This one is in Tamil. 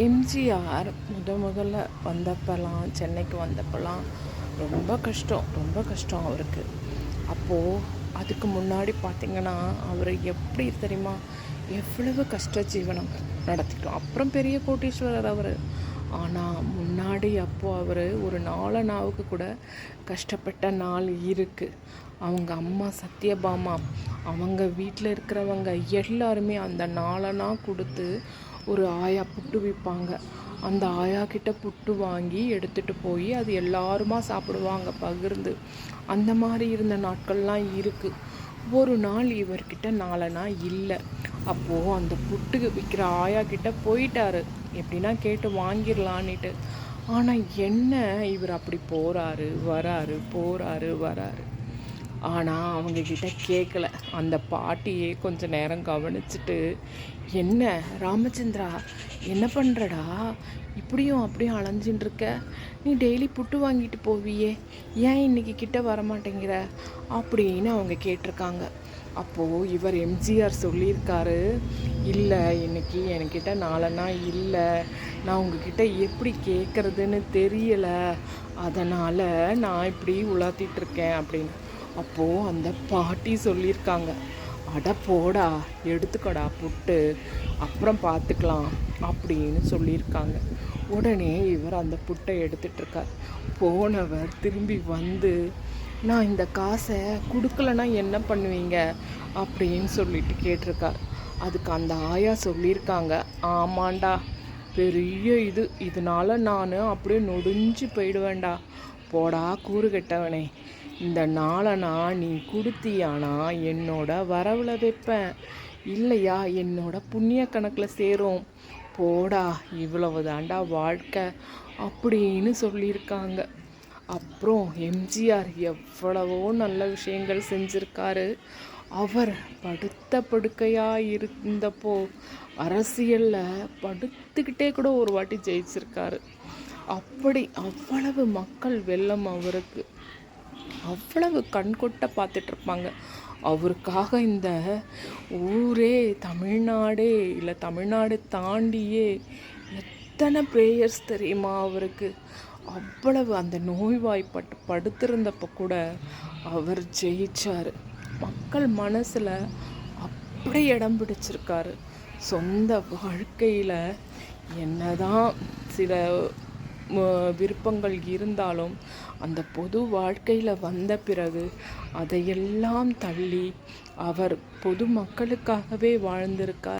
எம்ஜிஆர் முதல்ல வந்தப்பலாம், சென்னைக்கு வந்தப்பலாம் ரொம்ப கஷ்டம் அவருக்கு. அப்போது அதுக்கு முன்னாடி பார்த்திங்கன்னா, அவர் எப்படி தெரியுமா, எவ்வளவு கஷ்ட ஜீவனம் நடத்திட்டோம். அப்புறம் பெரிய கோட்டீஸ்வரர் அவர். ஆனால் முன்னாடி அப்போது அவர் ஒரு நாளுக்கு கூட கஷ்டப்பட்ட நாள் இருக்குது. அவங்க அம்மா சத்யபாமா, அவங்க வீட்டில் இருக்கிறவங்க எல்லாருமே அந்த நாளனா கொடுத்து ஒரு ஆயா புட்டு விற்பாங்க. அந்த ஆயா கிட்ட புட்டு வாங்கி எடுத்துகிட்டு போய் அது எல்லாருமா சாப்பிடுவாங்க பகிர்ந்து. அந்த மாதிரி இருந்த நாட்கள்லாம் இருக்குது. ஒரு நாள் இவர்கிட்ட நாளனா இல்லை. அப்போது அந்த புட்டு விற்கிற ஆயா கிட்ட போயிட்டாரு, எப்படின்னா கேட்டு வாங்கிடலான்னுட்டு. ஆனால் என்ன, இவர் அப்படி வராரு. ஆனால் அவங்கக்கிட்ட கேட்கல. அந்த பாட்டியே கொஞ்சம் நேரம் கவனிச்சுட்டு, என்ன ராமச்சந்திரா, என்ன பண்ணுறடா, இப்படியும் அப்படியும் அலைஞ்சின்னு இருக்க, நீ டெய்லி புட்டு வாங்கிட்டு போவியே, ஏன் இன்னைக்கு கிட்ட வரமாட்டேங்கிற அப்படின்னு அவங்க கேட்டிருக்காங்க. அப்போது இவர் எம்ஜிஆர் சொல்லியிருக்காரு, இல்லை இன்னைக்கு என்கிட்ட நாளனா இல்லை, நான் உங்ககிட்ட எப்படி கேட்குறதுன்னு தெரியலை, அதனால் நான் இப்படி உலாத்திட்டுருக்கேன் அப்படின்னு. அப்போது அந்த பாட்டி சொல்லியிருக்காங்க, அட போடா, எடுத்துக்கடா புட்டு, அப்புறம் பார்த்துக்கலாம் அப்படின்னு சொல்லியிருக்காங்க. உடனே இவர் அந்த புட்டை எடுத்துகிட்ருக்கார். போனவர் திரும்பி வந்து, நான் இந்த காசை கொடுக்கலன்னா என்ன பண்ணுவீங்க அப்படின்னு சொல்லிட்டு கேட்டிருக்கார். அதுக்கு அந்த ஆயா சொல்லியிருக்காங்க, ஆமாண்டா, பெரிய இதனால நான் அப்படியே நொடிஞ்சு போயிடுவேண்டா, போடா கூறு கெட்டவனே, இந்த நாளனா நீ கொடுத்தியானா என்னோட வரவில் வைப்பேன், இல்லையா என்னோட புண்ணிய கணக்கில் சேரும், போடா, இவ்வளவு தாண்டா வாழ்க்கை அப்படின்னு சொல்லியிருக்காங்க. அப்புறம் எம்ஜிஆர் எவ்வளவோ நல்ல விஷயங்கள் செஞ்சுருக்காரு. அவர் படுத்த படுக்கையாக இருந்தப்போ அரசியலில் படுத்துக்கிட்டே கூட ஒரு வாட்டி ஜெயிச்சிருக்காரு. அவ்வளவு மக்கள் வெள்ளம் அவருக்கு, அவ்வளவு கண்கொட்ட பார்த்துட்ருப்பாங்க அவருக்காக. இந்த ஊரே, தமிழ்நாடே இல்லை தமிழ்நாடு தாண்டியே எத்தனை ப்ரேயர்ஸ் தெரியுமா அவருக்கு. அவ்வளவு அந்த நோய்வாய்ப்பட்டு படுத்திருந்தப்போ கூட அவர் ஜெயிச்சார். மக்கள் மனசில் அப்படி இடம் பிடிச்சிருக்காரு. சொந்த வாழ்க்கையில் என்னதான் சில விருப்பங்கள் இருந்தாலும் அந்த பொது வாழ்க்கையில் வந்த பிறகு அதையெல்லாம் தள்ளி அவர் பொது மக்களுக்காகவே வாழ்ந்திருக்கார்.